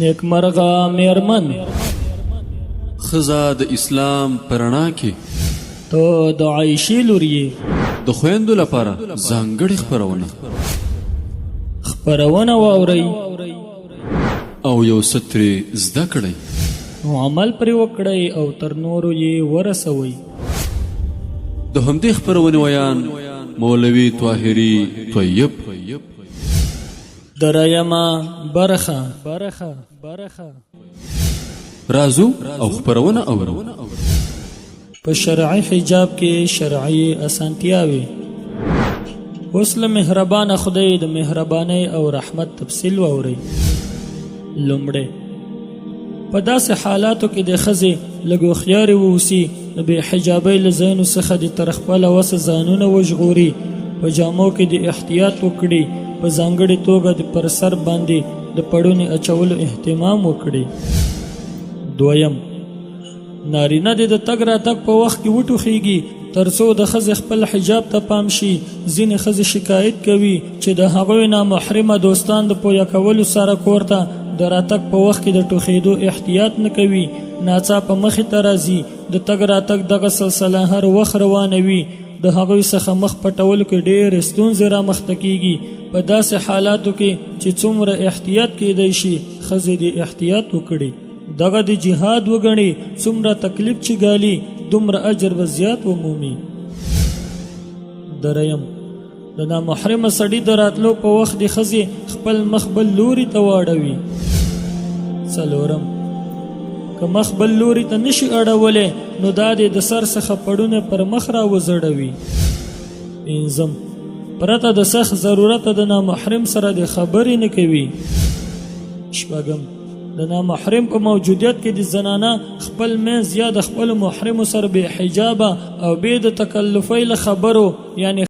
نیکمرغه میرمن خزا د اسلام پرنا کې ته د عایشې لور یې د خويندو لپاره ځانګړې خپرونه واورئ او یو سترې زده کړئ نو عمل پرې وکړئ او تر نورو یې ورسوئ. د همدې خپرونې ویان مولوي طاهري طیب. درېیمه برخه رازو او خپرونه اورو. په شرعي حجاب کې شرعي اسانتیاوي. اوس له مهربانه خدای د مهربانۍ او رحمت تفصیل واورئ. لومړی په داسې حالاتو کې د ښځې لږ هوښیارې واوسي د بې حجابۍ له ځایونو څخه د تر خپله وسه ځانونه وژغوري، په جامو کې د احتیاط وکړي، په ځانګړې توګه د پر سر باندې د پړونې اچولو اهتمام وکړي. دویم نارینه د تګ راتګ په وخت کې وټوخیږي تر څو د ښځې خپل حجاب ته پام شي. ځینې ښځې شکایت کوي چې د هغوی نامحرمه دوستان د پویه کولو سره کور ته د راتګ په وخت کې د ټوخېدو احتیاط نه کوي، ناڅاپه مخې ته راځي، د تګ راتګ دغه سلسله هر وخت روانه وي، د هغوی څخه مخ پټولو کې ډېرې ستونزې رامخته کیږي. په داسې حالاتو کې چې څومره احتیاط کیدی شي ښځې د احتیاط وکړي، دغه د جهاد وګڼي، څومره تکلیف چې ګالي دومره اجر به زیات ومومي. دریم د نامحرمه سړي د راتلو په وخت د ښځې خپل مخ بل لوري ته واړوي. څلورم که مخ بل لوري ته نشي اړولی نو دا د سر څخه پړونه پر مخ را وزړوي. پنځم پرته د سخت ضرورت د نامحرم سره د خبرې نه کوي. شپږم د نامحرم په موجودیت کې د زنانه خپل منځ یا د خپل محرم سره بې حجابه او بې د تکلفۍ له خبرو یعنی